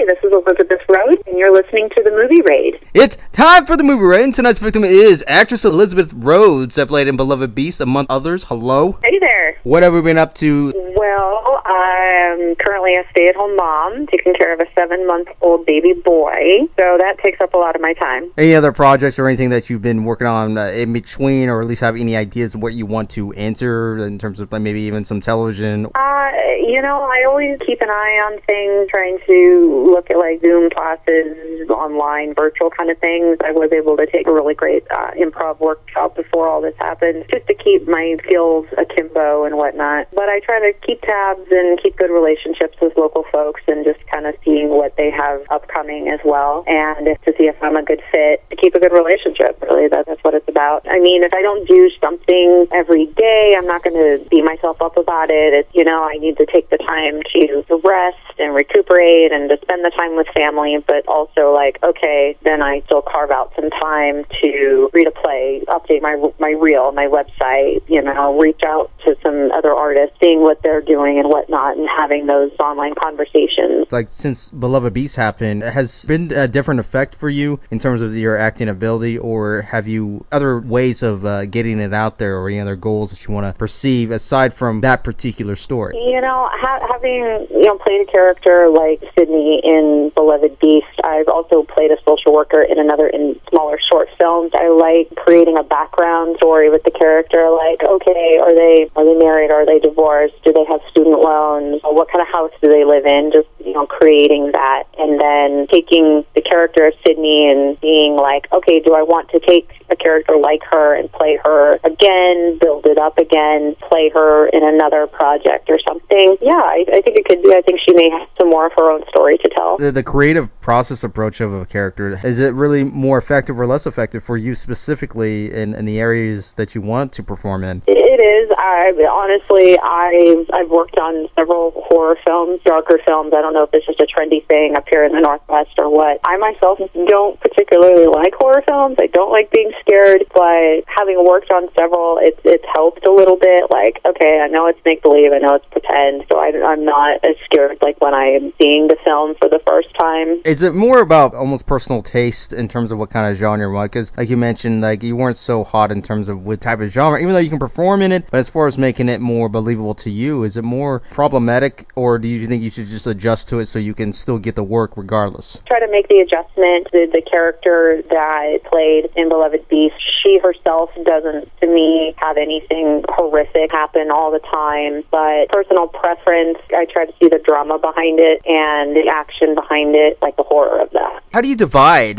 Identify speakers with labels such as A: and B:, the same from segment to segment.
A: Hi, this is Elizabeth Rhoades, and you're listening to the movie Raid.
B: It's time for the movie Raid, and tonight's victim is actress Elizabeth Rhoades, that played in Beloved Beast, among others. Hello.
A: Hey there.
B: What have we been up to?
A: Well, I'm currently a stay-at-home mom, taking care of a 7-month-old baby boy, so that takes up a lot of my time.
B: Any other projects or anything that you've been working on in between, or at least have any ideas of what you want to enter in terms of maybe even some television?
A: I always keep an eye on things, trying to look at like Zoom classes, online, virtual kind of things. I was able to take a really great improv workshop before all this happened, just to keep my skills akimbo and whatnot. But I try to keep tabs and keep good relationships with local folks and just kind of seeing what they have upcoming as well, and to see if I'm a good fit to keep a good relationship. Really, that's what it's about. I mean, if I don't do something every day, I'm not going to beat myself up about it. I need to take the time to rest and recuperate and to spend the time with family, but also okay, then I still carve out some time to read a play, update my reel, my website, reach out to some other artists, seeing what they're doing and whatnot, and having those online conversations.
B: Since Beloved Beast happened, has been a different effect for you in terms of your acting ability, or have you other ways of getting it out there, or any other goals that you want to perceive aside from that particular story?
A: Having played a character like Sydney in Beloved Beast, I've also played a social worker in smaller short films. I like creating a background story with the character, okay, are they married, are they divorced, do they have student loans, what kind of house do they live in, just creating that, and then taking the character of Sydney and being okay, do I want to take a character like her and play her again, build it up again, play her in another project or something? Yeah, I think it could be. I think she may have some more of her own story to tell.
B: The creative process approach of a character, is it really more effective or less effective for you specifically in the areas that you want to perform in?
A: It is. I've worked on several horror films, darker films. I don't know if it's just a trendy thing up here in the Northwest or what. I myself don't particularly like horror films. I don't like being scared, but having worked on several, it's helped a little bit. Okay, I know it's make-believe, I know it's pretend, so I'm not as scared when I am seeing the film for the first time.
B: Is it more about almost personal taste in terms of what kind of genre you want? Because like you mentioned, you weren't so hot in terms of what type of genre, even though you can perform in it, but as far as making it more believable to you, is it more problematic, or do you think you should just adjust to it so you can still get the work regardless?
A: Try to make the adjustment. The character that played in Beloved Beast, she herself doesn't, to me, have anything horrific happen all the time, but personal preference, I try to see the drama behind it and the action behind it, the horror of that.
B: How do you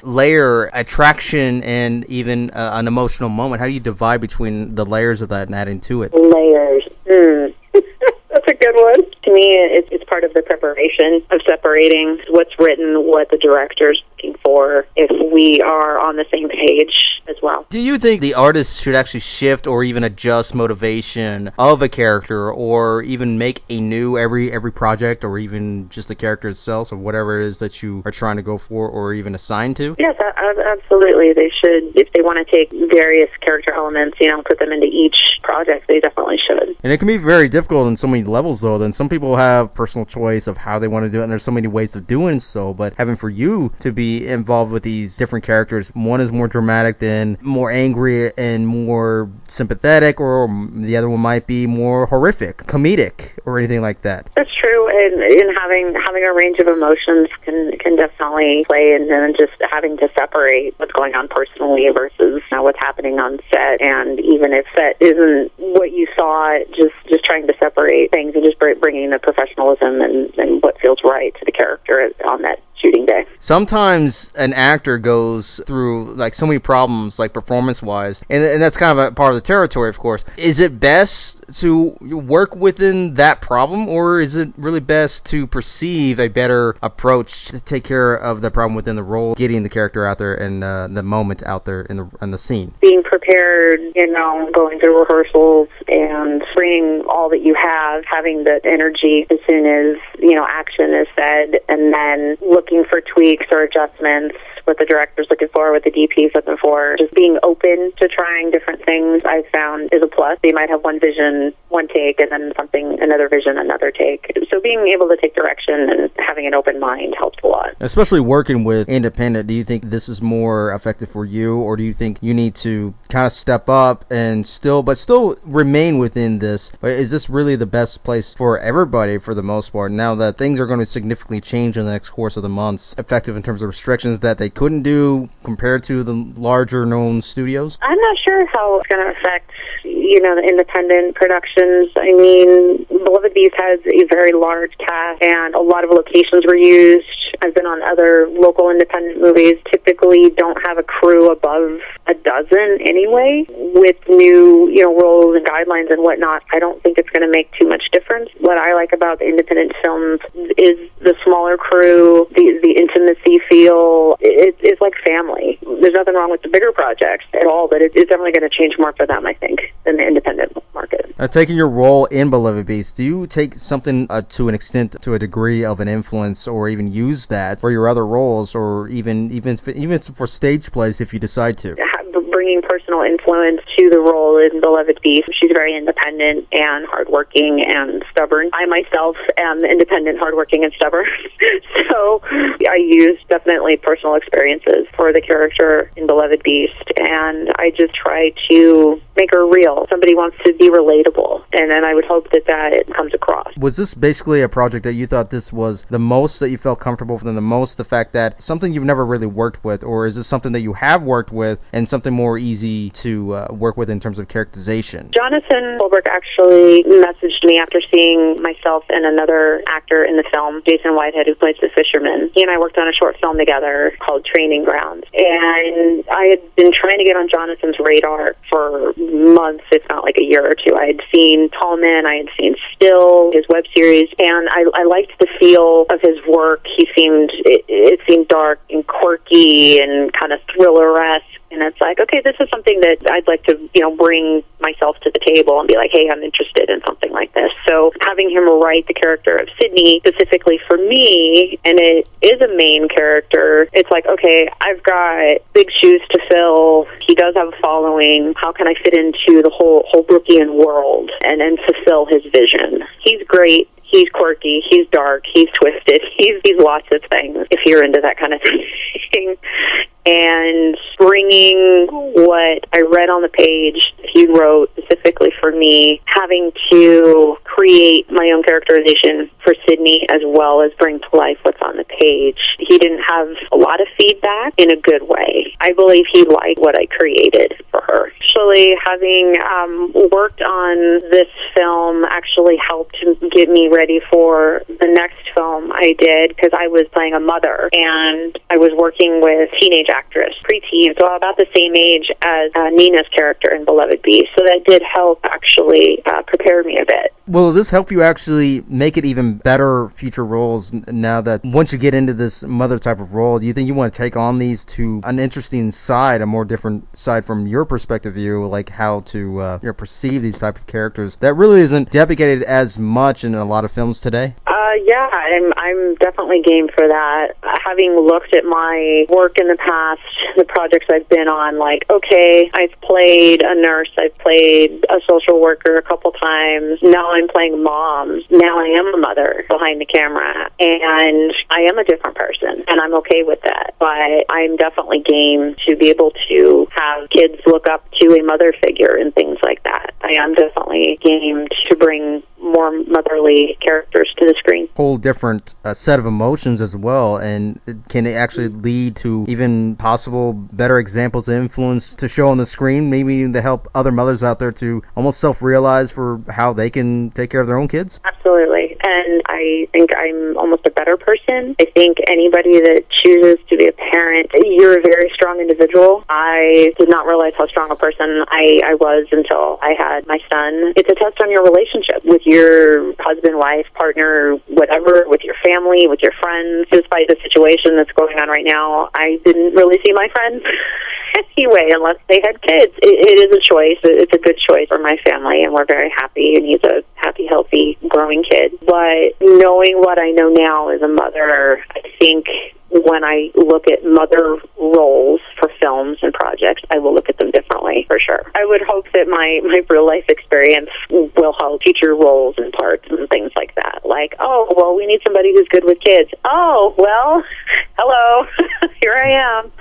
B: layer attraction and even an emotional moment? How do you divide between the layers of that and adding to it?
A: Layers. That's a good one. To me, it's part of the preparation of separating what's written, what the director's looking for, if we are on the same page as well.
B: Do you think the artist should actually shift or even adjust motivation of a character, or even make a new every project, or even just the character itself, or whatever it is that you are trying to go for or even assign to?
A: Yes, absolutely. They should. If they want to take various character elements, put them into each project, they definitely should.
B: And it can be very difficult on so many levels, though. Then some people have personal choice of how they want to do it, and there's so many ways of doing so, but having for you to be involved with these different characters, one is more dramatic than more angry and more sympathetic, or the other one might be more horrific, comedic, or anything like that.
A: That's true, and having a range of emotions can definitely play, and then just having to separate what's going on personally versus what's happening on set. And even if set isn't what you saw, just trying to separate things and just bringing the professionalism and what feels right to the character on that shooting day.
B: Sometimes an actor goes through so many problems, performance wise, and that's kind of a part of the territory, of course. Is it best to work within that problem, or is it really best to perceive a better approach to take care of the problem within the role, getting the character out there and the moment out there in the scene?
A: Being prepared, going through rehearsals and bringing all that you have, having the energy as soon as action is said, and then looking for tweaks or adjustments, what the director's looking for, what the DP's looking for. Just being open to trying different things, I've found, is a plus. They might have one vision, one take, and then another vision, another take. So being able to take direction and having an open mind helps a lot.
B: Especially working with independent, do you think this is more effective for you, or do you think you need to kind of step up and still remain within this? But is this really the best place for everybody for the most part, now that things are going to significantly change in the next course of the months, effective in terms of restrictions that they couldn't do compared to the larger known studios?
A: I'm not sure how it's going to affect, the independent productions. I mean, Beloved Beast has a very large cast, and a lot of locations were used. I've been on other local independent movies, typically don't have a crew above a dozen anyway. With new, rules and guidelines and whatnot, I don't think it's going to make too much difference. What I like about the independent films is the smaller crew, the intimacy feel. It's like family. There's nothing wrong with the bigger projects at all, but it's definitely going to change more for them, I think, than the independent market.
B: Taking your role in Beloved Beast, do you take something to an extent, to a degree of an influence, or even use that for your other roles, or even for stage plays if you decide to?
A: Bringing personal influence to the role in Beloved Beast. She's very independent and hardworking and stubborn. I myself am independent, hardworking, and stubborn. So I use definitely personal experiences for the character in Beloved Beast, and I just try to make her real. Somebody wants to be relatable, and then I would hope that comes across.
B: Was this basically a project that you thought this was the most that you felt comfortable with, and the most the fact that something you've never really worked with, or is this something that you have worked with and something more easy to work with in terms of characterization?
A: Jonathan Goldberg actually messaged me after seeing myself and another actor in the film, Jason Whitehead, who plays the fisherman. He and I worked on a short film together called Training Grounds, and I had been trying to get on Jonathan's radar for months, if not like a year or two. I had seen Tall Men, I had seen Still, his web series, and I liked the feel of his work. It seemed dark and quirky and kind of thriller-esque. And it's like, okay, this is something that I'd like to, bring myself to the table and be like, hey, I'm interested in something like this. So having him write the character of Sydney specifically for me, and it is a main character, it's like, okay, I've got big shoes to fill. He does have a following. How can I fit into the whole Holbrookian world and fulfill his vision? He's great. He's quirky, he's dark, he's twisted, he's lots of things, if you're into that kind of thing. And bringing what I read on the page he wrote specifically for me, having to create my own characterization for Sydney as well as bring to life what's on the page. He didn't have a lot of feedback in a good way. I believe he liked what I created for her. Actually, having worked on this film actually helped get me ready for the next film I did, because I was playing a mother and I was working with teenage actress, preteen, so about the same age as Nina's character in Beloved Beast. So that did help actually prepare me a bit.
B: Will this help you actually make it even better future roles now that once you get into this mother type of role? Do you think you want to take on these to an interesting side, a more different side from your perspective view, like how to perceive these type of characters that really isn't deprecated as much in a lot of films today?
A: Yeah, I'm definitely game for that. Having looked at my work in the past, the projects I've been on, like, okay, I've played a nurse, I've played a social worker a couple times, now I'm playing mom, now I am a mother behind the camera, and I am a different person, and I'm okay with that. But I'm definitely game to be able to have kids look up to a mother figure and things like that. I am definitely game to bring more motherly characters to the screen.
B: Whole different set of emotions as well, and can it actually lead to even possible better examples of influence to show on the screen, maybe even to help other mothers out there to almost self-realize for how they can take care of their own kids?
A: Absolutely, and I think I'm almost a better person. I think anybody that chooses to be a parent, you're a very strong individual. I did not realize how strong a person I was until I had my son. It's a test on your relationship with your husband, wife, partner, whatever, with your family, with your friends. Despite the situation that's going on right now, I didn't really see my friends anyway, unless they had kids. It is a choice. It's a good choice for my family, and we're very happy, and he's a happy, healthy, growing kid. But knowing what I know now as a mother, I think when I look at mother roles for films and projects, I will look at them differently, for sure. I would hope that my real life experience will help future roles and parts and things like that. Like, oh, well, we need somebody who's good with kids. Oh, well, hello, here I am.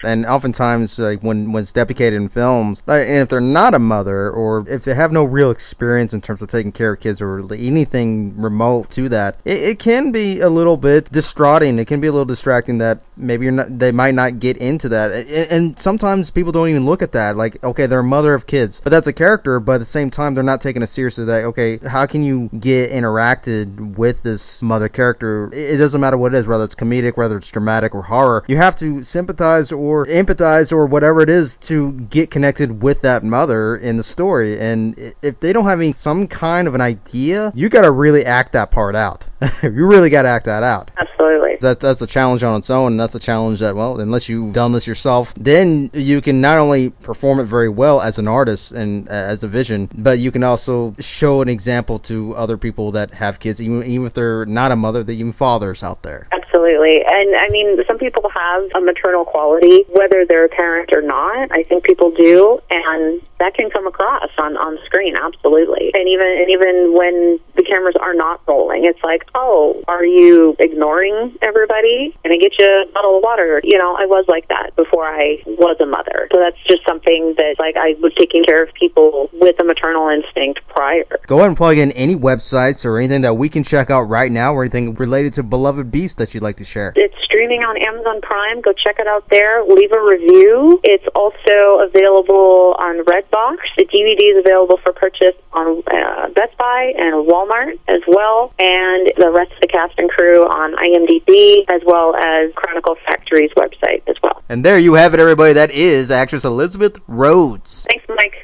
B: And oftentimes, like when it's deprecated in films, and if they're not a mother, or if they have no real experience in terms of taking care of kids or anything remote to that, it can be a little bit distraughting. It can be a little distracting that maybe they might not get into that. And sometimes people don't even look at that. Like, okay, they're a mother of kids, but that's a character. But at the same time, they're not taking it seriously. That, okay, how can you get interacted with this mother character? It doesn't matter what it is, whether it's comedic, whether it's dramatic or horror. You have to sympathize or empathize or whatever it is to get connected with that mother in the story. And if they don't have some kind of an idea, you got to really act that part out. You really got to act that out.
A: Absolutely.
B: That's a challenge on its own, and that's a challenge that, well, unless you've done this yourself, then you can not only perform it very well as an artist and as a vision, but you can also show an example to other people that have kids, even if they're not a mother, they're even fathers out there.
A: Absolutely. And I mean, some people have a maternal quality, whether they're a parent or not. I think people do, and that can come across on screen, absolutely. And even when the cameras are not rolling, it's like, oh, are you ignoring everybody? Can I get you a bottle of water? You know, I was like that before I was a mother. So that's just something that, like, I was taking care of people with a maternal instinct prior.
B: Go ahead and plug in any websites or anything that we can check out right now, or anything related to Beloved Beast that you'd like to share.
A: It's streaming on Amazon Prime. Go check it out there. Leave a review. It's also available on Redbox. The DVD is available for purchase on Best Buy and Walmart as well, and the rest of the cast and crew on IMDb, as well as Chronicle Factory's website as well.
B: And there you have it, everybody. That is actress Elizabeth Rhoades.
A: Thanks, Mike.